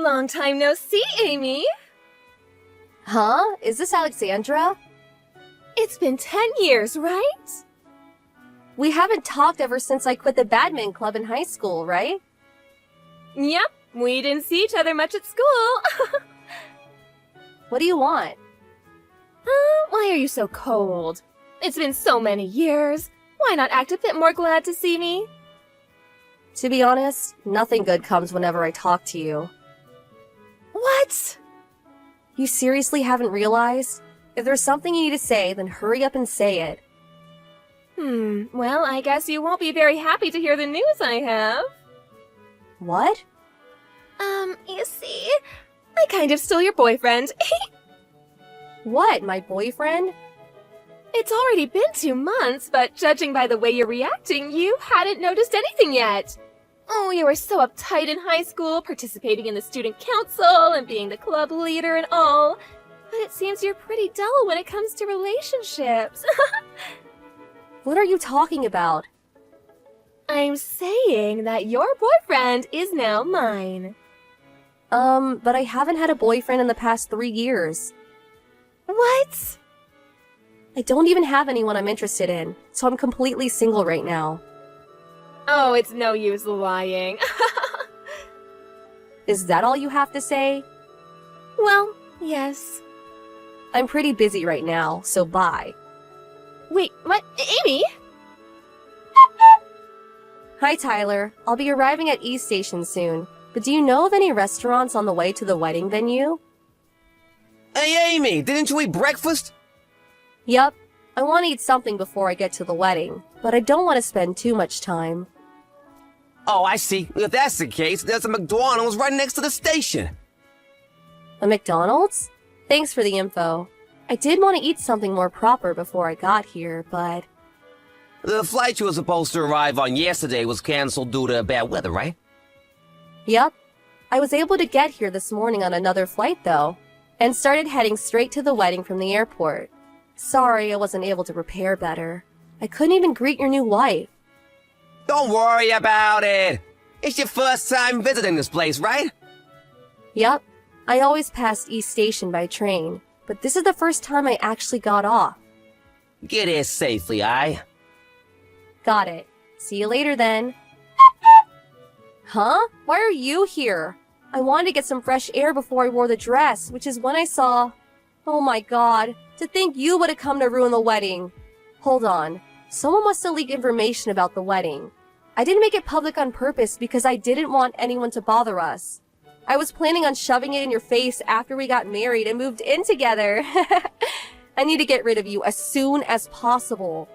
Long time no see, Amy. Huh? Is this Alexandra? It's been 10 years, right? We haven't talked ever since I quit the badminton club in high school, right? Yep, we didn't see each other much at school. What do you want? Why are you so cold? It's been so many years. Why not act a bit more glad to see me? To be honest, nothing good comes whenever I talk to you. What? You seriously haven't realized? If there's something you need to say, then hurry up and say it. Well, I guess you won't be very happy to hear the news I have. What? You see, I kind of stole your boyfriend. What, my boyfriend? It's already been 2 months, but judging by the way you're reacting, you hadn't noticed anything yet. Oh, you were so uptight in high school, participating in the student council and being the club leader and all. But it seems you're pretty dull when it comes to relationships. What are you talking about? I'm saying that your boyfriend is now mine. But I haven't had a boyfriend in the past 3 years. What? I don't even have anyone I'm interested in, so I'm completely single right now. Oh, it's no use lying. Is that all you have to say? Well, yes. I'm pretty busy right now, so bye. Wait, what? Amy? Hi, Tyler. I'll be arriving at East Station soon, but do you know of any restaurants on the way to the wedding venue? Hey, Amy, didn't you eat breakfast? Yup. I want to eat something before I get to the wedding, but I don't want to spend too much time. Oh, I see. If that's the case, there's a McDonald's right next to the station. A McDonald's? Thanks for the info. I did want to eat something more proper before I got here, but... The flight you were supposed to arrive on yesterday was canceled due to bad weather, right? Yup. I was able to get here this morning on another flight, though, and started heading straight to the wedding from the airport. Sorry I wasn't able to prepare better. I couldn't even greet your new wife. Don't worry about it. It's your first time visiting this place, right? Yup. I always passed East Station by train, but this is the first time I actually got off. Get here safely, aye? Got it. See you later then. Huh? Why are you here? I wanted to get some fresh air before I wore the dress, which is when I saw... Oh my god, to think you would have come to ruin the wedding. Hold on. Someone must have leaked information about the wedding. I didn't make it public on purpose because I didn't want anyone to bother us. I was planning on shoving it in your face after we got married and moved in together. I need to get rid of you as soon as possible.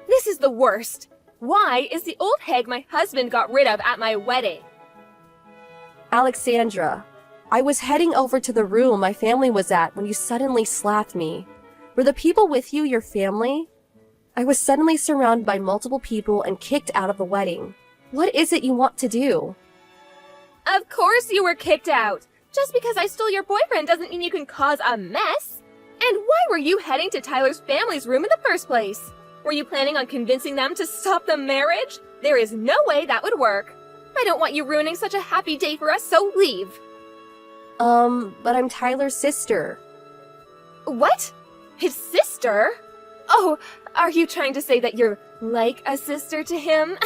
This is the worst. Why is the old hag my husband got rid of at my wedding? Alexandra, I was heading over to the room my family was at when you suddenly slapped me. Were the people with you your family? I was suddenly surrounded by multiple people and kicked out of the wedding. What is it you want to do? Of course you were kicked out. Just because I stole your boyfriend doesn't mean you can cause a mess. And why were you heading to Tyler's family's room in the first place? Were you planning on convincing them to stop the marriage? There is no way that would work. I don't want you ruining such a happy day for us, so leave. But I'm Tyler's sister. What? His sister? Oh, are you trying to say that you're like a sister to him?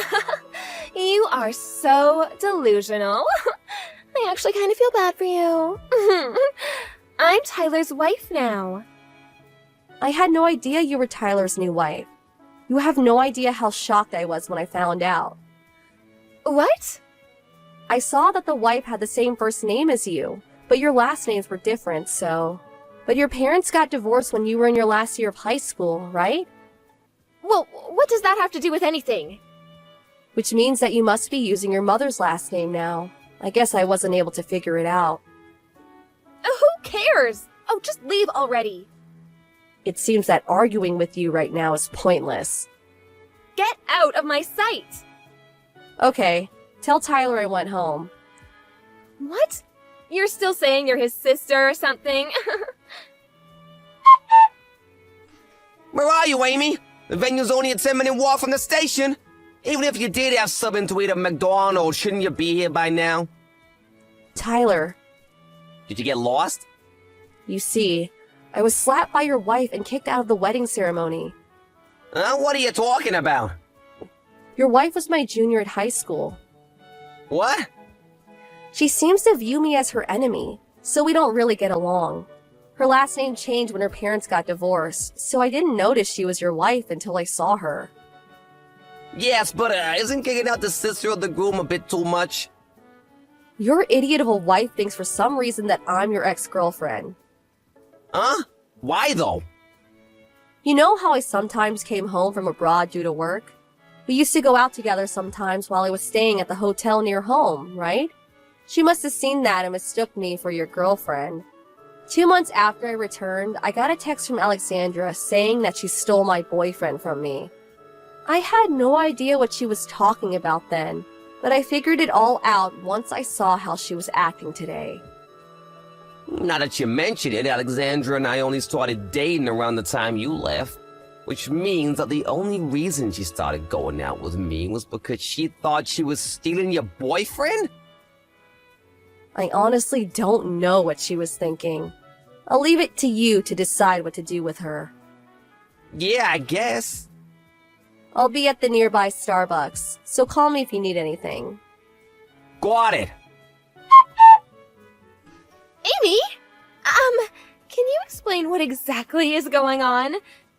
You are so delusional. I actually kind of feel bad for you. I'm Tyler's wife now. I had no idea you were Tyler's new wife. You have no idea how shocked I was when I found out. What? I saw that the wife had the same first name as you, but your last names were different, so... But your parents got divorced when you were in your last year of high school, right? Well, what does that have to do with anything? Which means that you must be using your mother's last name now. I guess I wasn't able to figure it out. Who cares? Oh, just leave already. It seems that arguing with you right now is pointless. Get out of my sight! Okay, tell Tyler I went home. What? You're still saying you're his sister or something? Where are you, Amy? The venue's only a 10-minute walk from the station. Even if you did have something to eat at McDonald's, shouldn't you be here by now? Tyler, Did you get lost? you see, I was slapped by your wife and kicked out of the wedding ceremony. What are you talking about? Your wife was my junior at high school. What? She seems to view me as her enemy, so we don't really get along. Her last name changed when her parents got divorced, so I didn't notice she was your wife until I saw her. Yes, but isn't kicking out the sister of the groom a bit too much? Your idiot of a wife thinks for some reason that I'm your ex-girlfriend. Huh? Why though? You know how I sometimes came home from abroad due to work? We used to go out together sometimes while I was staying at the hotel near home, right? She must have seen that and mistook me for your girlfriend. 2 months after I returned, I got a text from Alexandra saying that she stole my boyfriend from me. I had no idea what she was talking about then, but I figured it all out once I saw how she was acting today. Now that you mention it, Alexandra and I only started dating around the time you left. Which means that the only reason she started going out with me was because she thought she was stealing your boyfriend? I honestly don't know what she was thinking. I'll leave it to you to decide what to do with her. Yeah, I guess. I'll be at the nearby Starbucks, so call me if you need anything. Got it. Amy? Can you explain what exactly is going on?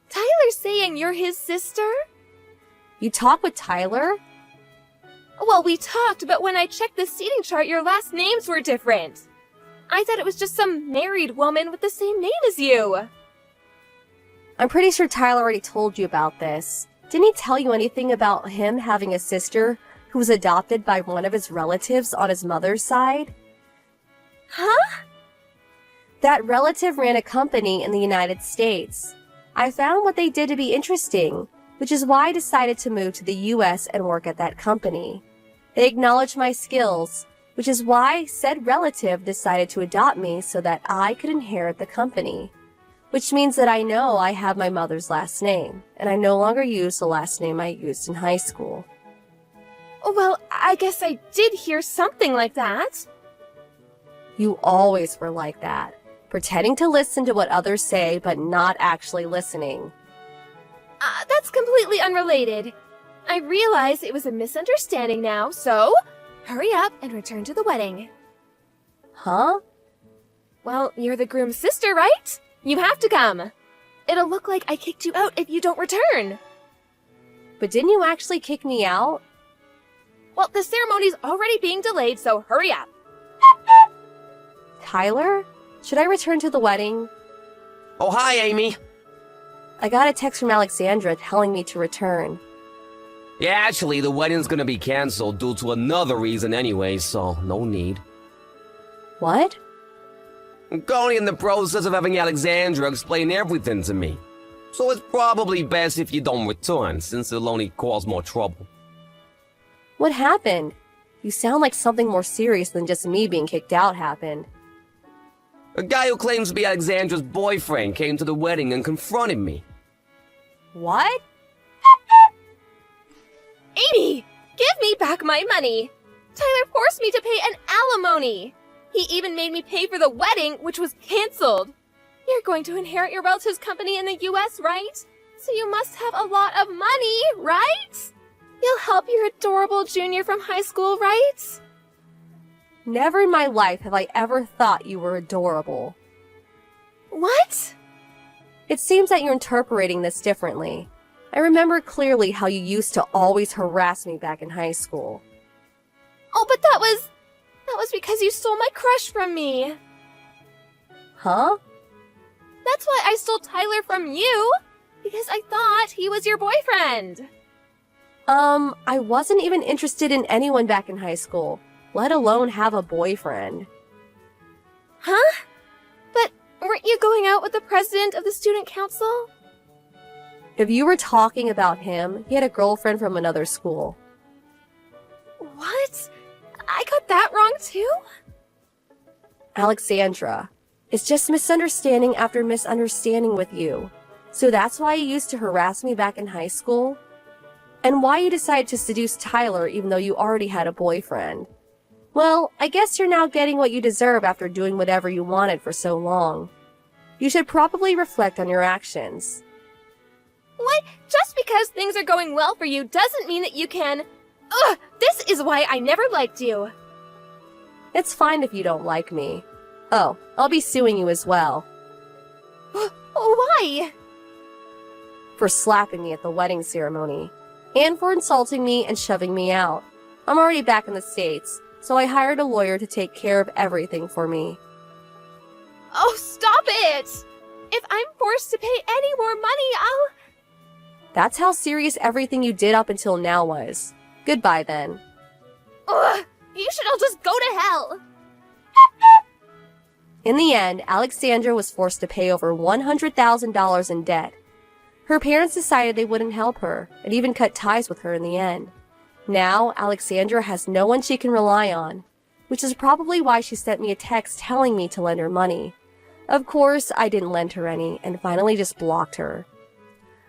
Tyler's saying you're his sister? You talk with Tyler? Well, we talked, but when I checked the seating chart, your last names were different. I thought it was just some married woman with the same name as you. I'm pretty sure Tyler already told you about this. Didn't he tell you anything about him having a sister who was adopted by one of his relatives on his mother's side? Huh? That relative ran a company in the United States. I found what they did to be interesting, which is why I decided to move to the US and work at that company. They acknowledged my skills, which is why said relative decided to adopt me so that I could inherit the company. Which means that I know I have my mother's last name, and I no longer use the last name I used in high school. Well, I guess I did hear something like that. You always were like that, pretending to listen to what others say but not actually listening. That's completely unrelated. I realize it was a misunderstanding now, so hurry up and return to the wedding. Huh? Well, you're the groom's sister, right? You have to come. It'll look like I kicked you out if you don't return. But didn't you actually kick me out? Well, the ceremony's already being delayed, so hurry up. Tyler? Should I return to the wedding? Oh, hi, Amy. I got a text from Alexandra telling me to return. Yeah, actually, the wedding's gonna be canceled due to another reason anyway, so no need. What? I'm currently in the process of having Alexandra explain everything to me. So it's probably best if you don't return, since it'll only cause more trouble. What happened? You sound like something more serious than just me being kicked out happened. A guy who claims to be Alexandra's boyfriend came to the wedding and confronted me. What? Amy, give me back my money. Tyler forced me to pay an alimony. He even made me pay for the wedding, which was canceled. You're going to inherit your relative's company in the US, right? So you must have a lot of money, right? You'll help your adorable junior from high school, right? Never in my life have I ever thought you were adorable. What? It seems that you're interpreting this differently. I remember clearly how you used to always harass me back in high school. Oh, but that was because you stole my crush from me. Huh? That's why I stole Tyler from you. Because I thought he was your boyfriend. I wasn't even interested in anyone back in high school, let alone have a boyfriend. Huh? But weren't you going out with the president of the student council? If you were talking about him, he had a girlfriend from another school. What? I got that wrong too? Alexandra, it's just misunderstanding after misunderstanding with you. So that's why you used to harass me back in high school? And why you decided to seduce Tyler even though you already had a boyfriend? Well, I guess you're now getting what you deserve after doing whatever you wanted for so long. You should probably reflect on your actions. What? Just because things are going well for you doesn't mean that you can... Ugh! This is why I never liked you. It's fine if you don't like me. Oh, I'll be suing you as well. Why? For slapping me at the wedding ceremony. And for insulting me and shoving me out. I'm already back in the States, so I hired a lawyer to take care of everything for me. Oh, stop it! If I'm forced to pay any more money, I'll... That's how serious everything you did up until now was. Goodbye then. Ugh! You should all just go to hell! In the end, Alexandra was forced to pay over $100,000 in debt. Her parents decided they wouldn't help her, and even cut ties with her in the end. Now, Alexandra has no one she can rely on, which is probably why she sent me a text telling me to lend her money. Of course, I didn't lend her any, and finally just blocked her.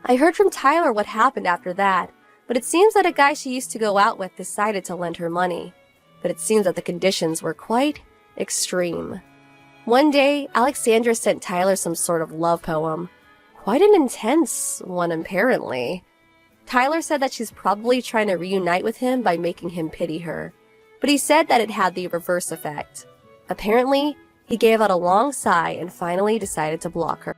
I heard from Tyler what happened after that, but it seems that a guy she used to go out with decided to lend her money. But it seems that the conditions were quite extreme. One day, Alexandra sent Tyler some sort of love poem. Quite an intense one, apparently. Tyler said that she's probably trying to reunite with him by making him pity her, but he said that it had the reverse effect. Apparently, he gave out a long sigh and finally decided to block her.